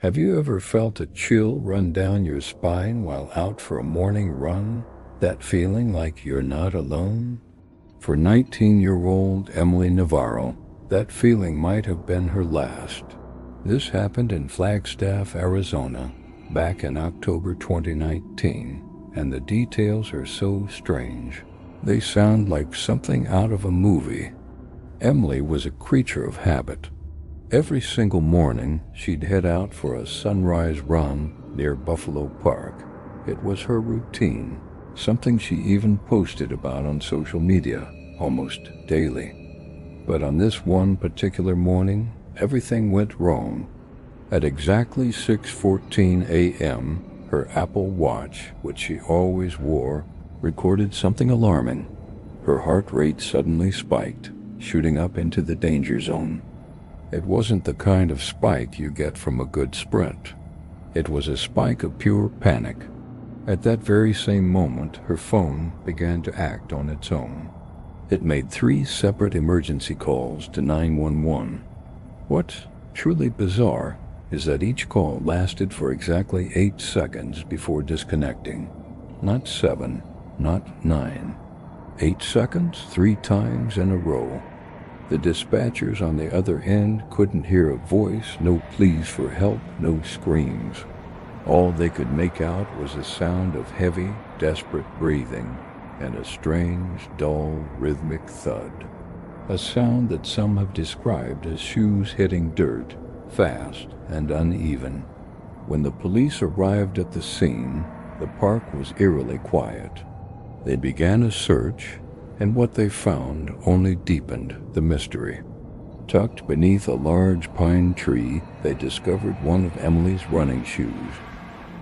Have you ever felt a chill run down your spine while out for a morning run? That feeling like you're not alone? For 19-year-old Emily Navarro, that feeling might have been her last. This happened in Flagstaff, Arizona, back in October 2019, and the details are so strange. They sound like something out of a movie. Emily was a creature of habit. Every single morning, she'd head out for a sunrise run near Buffalo Park. It was her routine, something she even posted about on social media almost daily. But on this one particular morning, everything went wrong. At exactly 6:14 a.m., her Apple Watch, which she always wore, recorded something alarming. Her heart rate suddenly spiked, shooting up into the danger zone. It wasn't the kind of spike you get from a good sprint. It was a spike of pure panic. At that very same moment, her phone began to act on its own. It made 3 separate emergency calls to 911. What's truly bizarre is that each call lasted for exactly 8 seconds before disconnecting. Not 7, not 9. 8 seconds, 3 times in a row. The dispatchers on the other end couldn't hear a voice, no pleas for help, no screams. All they could make out was a sound of heavy, desperate breathing and a strange, dull, rhythmic thud. A sound that some have described as shoes hitting dirt, fast and uneven. When the police arrived at the scene, the park was eerily quiet. They began a search, and what they found only deepened the mystery. Tucked beneath a large pine tree, they discovered one of Emily's running shoes.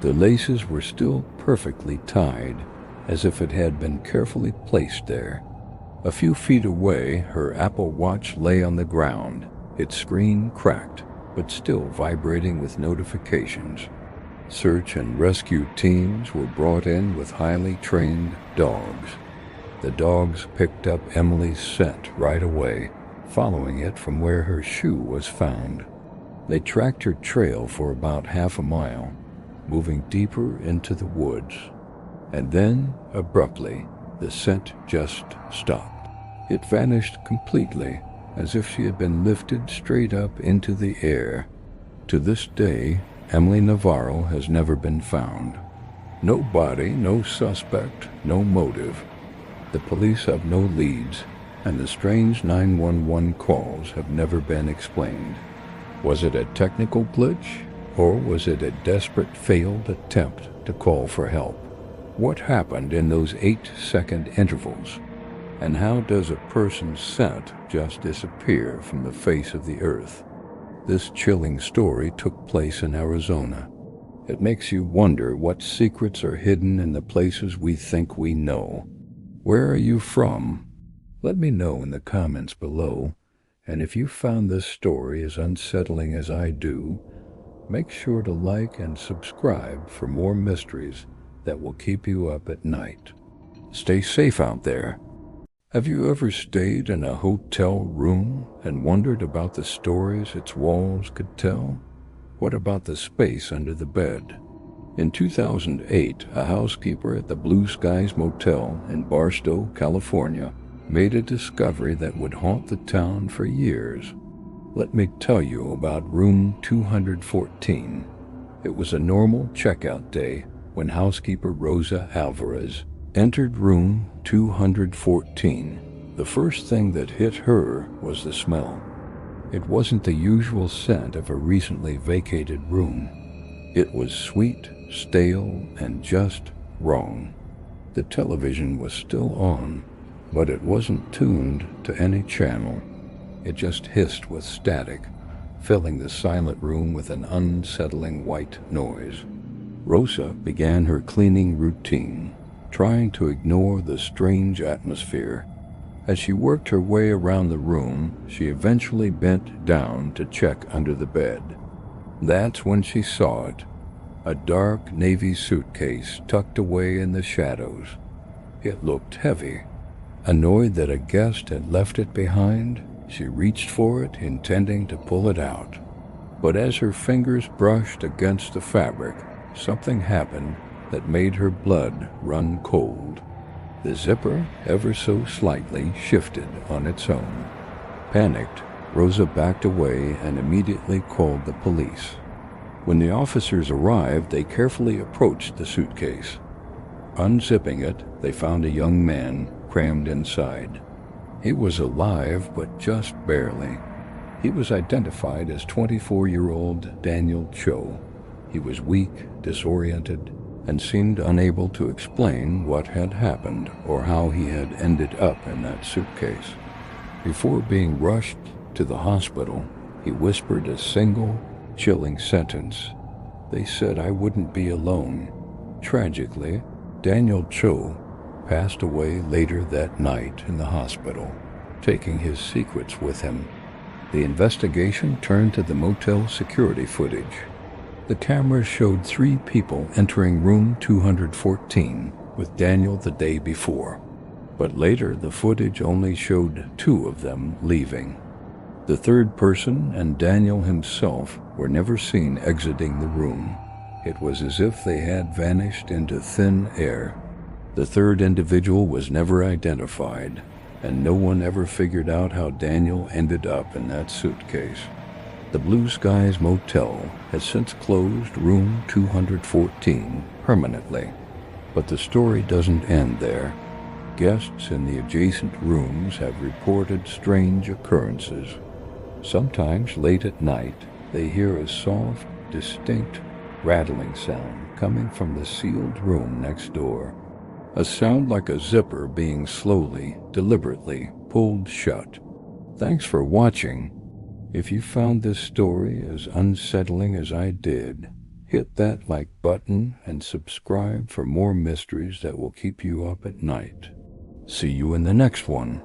The laces were still perfectly tied, as if it had been carefully placed there. A few feet away, her Apple Watch lay on the ground, its screen cracked, but still vibrating with notifications. Search and rescue teams were brought in with highly trained dogs. The dogs picked up Emily's scent right away, following it from where her shoe was found. They tracked her trail for about half a mile, moving deeper into the woods. And then, abruptly, the scent just stopped. It vanished completely, as if she had been lifted straight up into the air. To this day, Emily Navarro has never been found. No body, no suspect, no motive. The police have no leads, and the strange 911 calls have never been explained. Was it a technical glitch, or was it a desperate failed attempt to call for help? What happened in those 8-second intervals? And how does a person's scent just disappear from the face of the earth? This chilling story took place in Arizona. It makes you wonder what secrets are hidden in the places we think we know. Where are you from? Let me know in the comments below, and if you found this story as unsettling as I do, make sure to like and subscribe for more mysteries that will keep you up at night. Stay safe out there. Have you ever stayed in a hotel room and wondered about the stories its walls could tell? What about the space under the bed? In 2008, a housekeeper at the Blue Skies Motel in Barstow, California, made a discovery that would haunt the town for years. Let me tell you about room 214. It was a normal checkout day when housekeeper Rosa Alvarez entered room 214. The first thing that hit her was the smell. It wasn't the usual scent of a recently vacated room. It was sweet, stale, and just wrong. The television was still on, but it wasn't tuned to any channel. It just hissed with static, filling the silent room with an unsettling white noise. Rosa began her cleaning routine, trying to ignore the strange atmosphere. As she worked her way around the room, she eventually bent down to check under the bed. That's when she saw it. A dark navy suitcase tucked away in the shadows. It looked heavy. Annoyed that a guest had left it behind, she reached for it, intending to pull it out. But as her fingers brushed against the fabric, something happened that made her blood run cold. The zipper, ever so slightly, shifted on its own. Panicked, Rosa backed away and immediately called the police. When the officers arrived, they carefully approached the suitcase. Unzipping it, they found a young man crammed inside. He was alive, but just barely. He was identified as 24-year-old Daniel Cho. He was weak, disoriented, and seemed unable to explain what had happened or how he had ended up in that suitcase. Before being rushed to the hospital, he whispered a single, chilling sentence. "They said I wouldn't be alone." Tragically, Daniel Cho passed away later that night in the hospital, taking his secrets with him. The investigation turned to the motel security footage. The cameras showed 3 people entering room 214 with Daniel the day before, but later the footage only showed 2 of them leaving. The third person and Daniel himself were never seen exiting the room. It was as if they had vanished into thin air. The third individual was never identified, and no one ever figured out how Daniel ended up in that suitcase. The Blue Skies Motel has since closed room 214 permanently, but the story doesn't end there. Guests in the adjacent rooms have reported strange occurrences. Sometimes late at night, they hear a soft, distinct rattling sound coming from the sealed room next door. A sound like a zipper being slowly, deliberately pulled shut. Thanks for watching. If you found this story as unsettling as I did, hit that like button and subscribe for more mysteries that will keep you up at night. See you in the next one.